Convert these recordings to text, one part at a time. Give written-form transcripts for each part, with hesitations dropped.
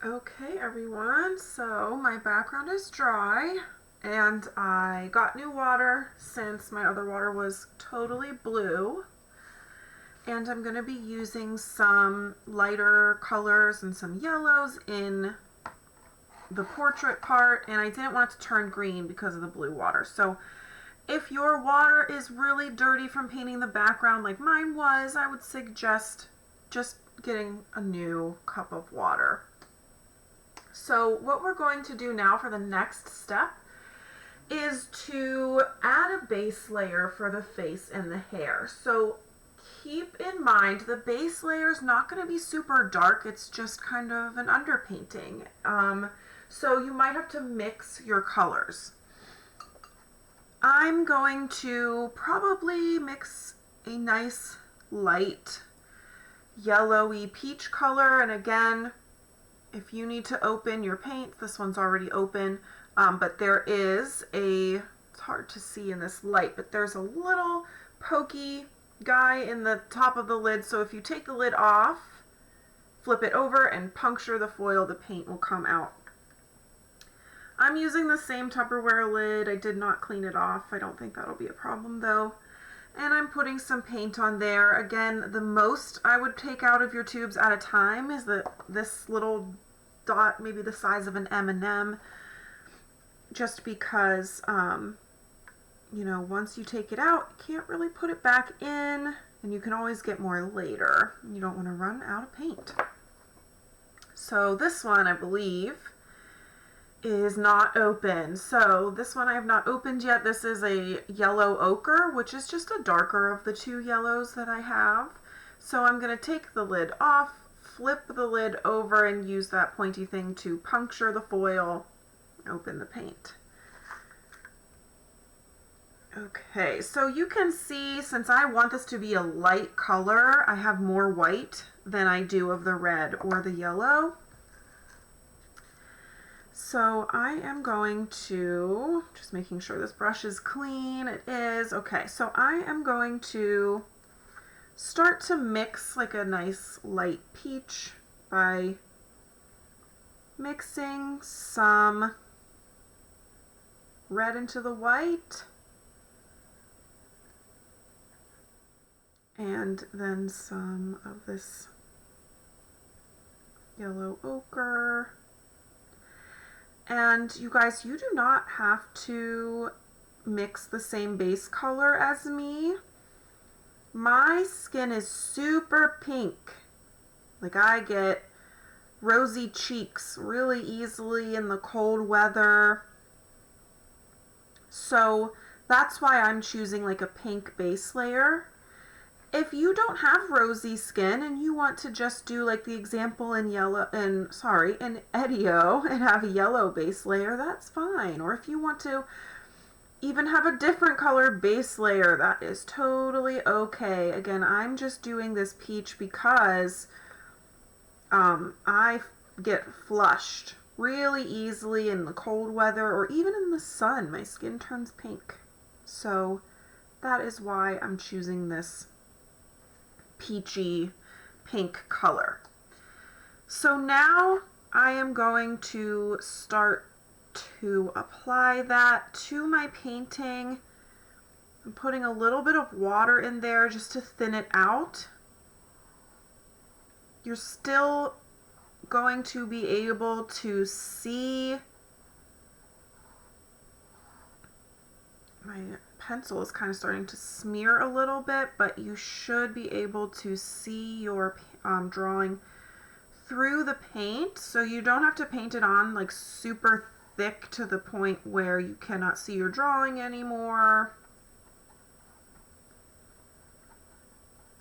Okay everyone, so my background is dry and I got new water since my other water was totally blue, and I'm going to be using some lighter colors and some yellows in the portrait part, and I didn't want it to turn green because of the blue water. So if your water is really dirty from painting the background like mine was, I would suggest just getting a new cup of water. So what we're going to do now for the next step is to add a base layer for the face and the hair. So keep in mind the base layer is not going to be super dark, it's just kind of an underpainting. So you might have to mix your colors. I'm going to probably mix a nice light yellowy peach color, and again, if you need to open your paint, this one's already open, but there is it's hard to see in this light, but there's a little pokey guy in the top of the lid, so if you take the lid off, flip it over and puncture the foil, the paint will come out. I'm using the same Tupperware lid. I did not clean it off. I don't think that'll be a problem though. And I'm putting some paint on there. Again, the most I would take out of your tubes at a time is this little dot, maybe the size of an M&M, just because, you know, once you take it out, you can't really put it back in, and you can always get more later. You don't want to run out of paint. So this one, I believe, is not open. So this one I have not opened yet. This is a yellow ochre, which is just a darker of the two yellows that I have. So I'm going to take the lid off, flip the lid over, and use that pointy thing to puncture the foil, open the paint. Okay, so you can see, since I want this to be a light color, I have more white than I do of the red or the yellow. So I am going to, just making sure this brush is clean. It is. Okay, so I am going to start to mix like a nice light peach by mixing some red into the white and then some of this yellow ochre. And you guys, you do not have to mix the same base color as me. My skin is super pink. Like, I get rosy cheeks really easily in the cold weather. So that's why I'm choosing like a pink base layer. If you don't have rosy skin and you want to just do like the example in Edio and have a yellow base layer, that's fine. Or if you want to even have a different color base layer, that is totally okay. Again, I'm just doing this peach because I get flushed really easily in the cold weather or even in the sun. My skin turns pink. So that is why I'm choosing this peachy pink color. So now I am going to start to apply that to my painting. I'm putting a little bit of water in there just to thin it out. You're still going to be able to see my pencil is kind of starting to smear a little bit, but you should be able to see your drawing through the paint, so you don't have to paint it on like super thick to the point where you cannot see your drawing anymore.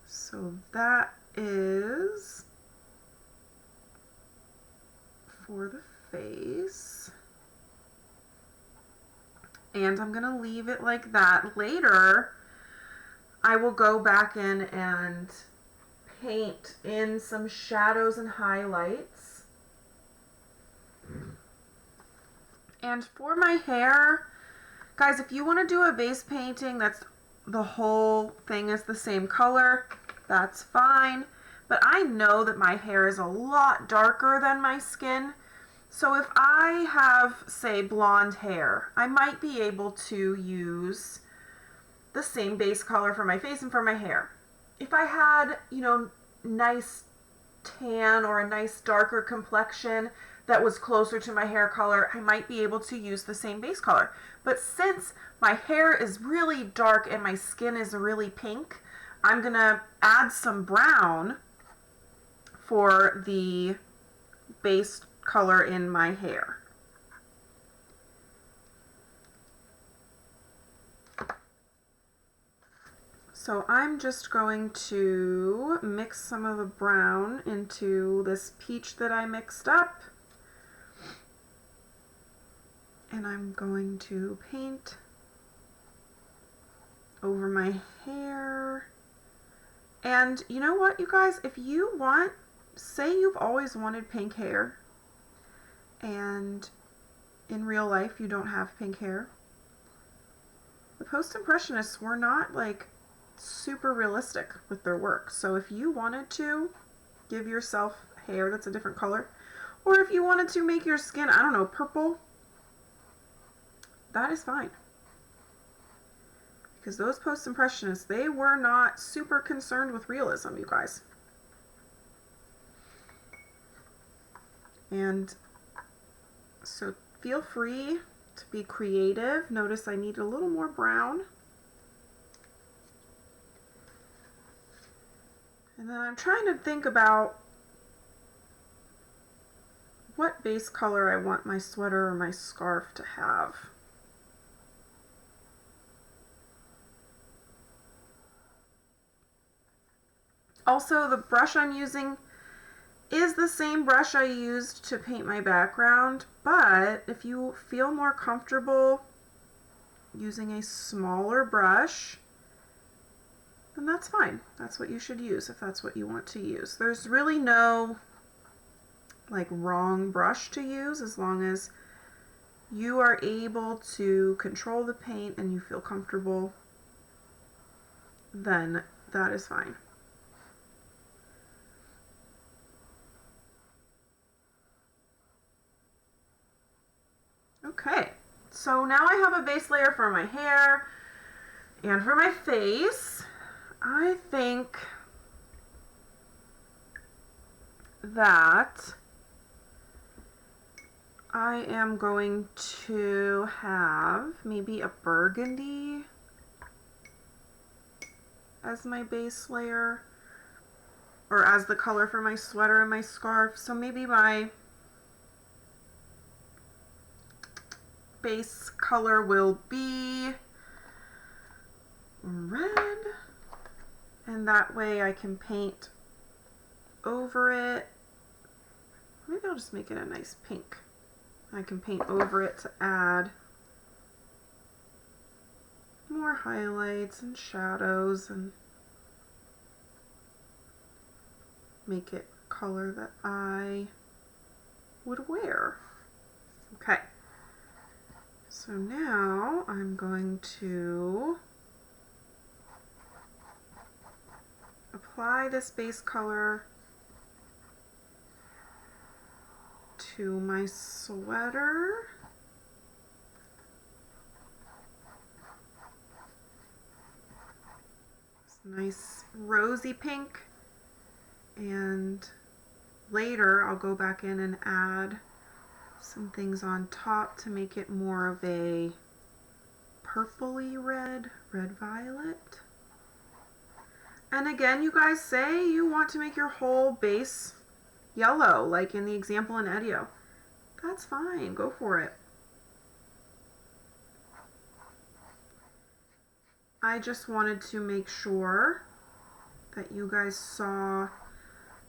So that is for the face. And I'm going to leave it like that. Later, I will go back in and paint in some shadows and highlights. And for my hair, guys, if you want to do a base painting that's the whole thing is the same color, that's fine. but I know that my hair is a lot darker than my skin. So if I have, say, blonde hair, I might be able to use the same base color for my face and for my hair. If I had, you know, nice tan or a nice darker complexion that was closer to my hair color, I might be able to use the same base color. But since my hair is really dark and my skin is really pink, I'm gonna add some brown for the base color in my hair. So I'm just going to mix some of the brown into this peach that I mixed up. And I'm going to paint over my hair. And you know what, you guys, if you want, say you've always wanted pink hair and in real life you don't have pink hair. The post-impressionists were not like super realistic with their work. So if you wanted to give yourself hair that's a different color, or if you wanted to make your skin, I don't know, purple, that is fine. Because those post-impressionists, they were not super concerned with realism, you guys. And so feel free to be creative. Notice I need a little more brown. And then I'm trying to think about what base color I want my sweater or my scarf to have. Also, the brush I'm using is the same brush I used to paint my background, but if you feel more comfortable using a smaller brush, then that's fine. That's what you should use if that's what you want to use. There's really no like wrong brush to use as long as you are able to control the paint and you feel comfortable, then that is fine. Okay, so now I have a base layer for my hair and for my face. I think that I am going to have maybe a burgundy as my base layer, or as the color for my sweater and my scarf. So maybe my base color will be red, and that way I can paint over it. Maybe I'll just make it a nice pink. I can paint over it to add more highlights and shadows and make it color that I would wear. Okay. So now I'm going to apply this base color to my sweater. It's nice rosy pink, and later I'll go back in and add some things on top to make it more of a purpley red, red violet. And again, you guys, say you want to make your whole base yellow, like in the example in Edio. That's fine, go for it. I just wanted to make sure that you guys saw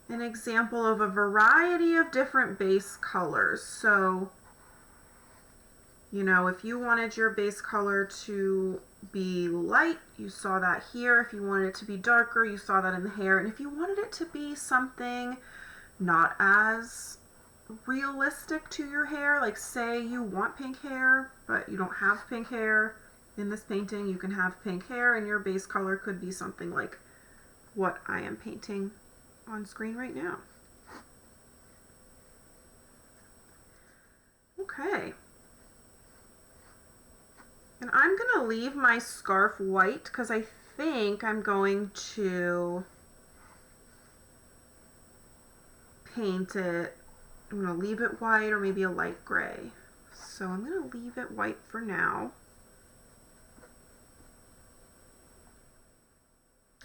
an example of a variety of different base colors. So, you know, if you wanted your base color to be light, you saw that here. If you wanted it to be darker, you saw that in the hair. And if you wanted it to be something not as realistic to your hair, like say you want pink hair, but you don't have pink hair in this painting, you can have pink hair and your base color could be something like what I am painting on screen right now. Okay. And I'm going to leave my scarf white because I think I'm going to paint it. I'm going to leave it white or maybe a light gray. So I'm going to leave it white for now.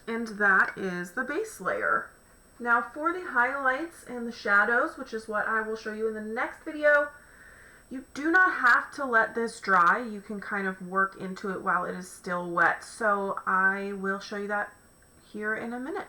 And that is the base layer. Now for the highlights and the shadows, which is what I will show you in the next video, you do not have to let this dry. You can kind of work into it while it is still wet. So I will show you that here in a minute.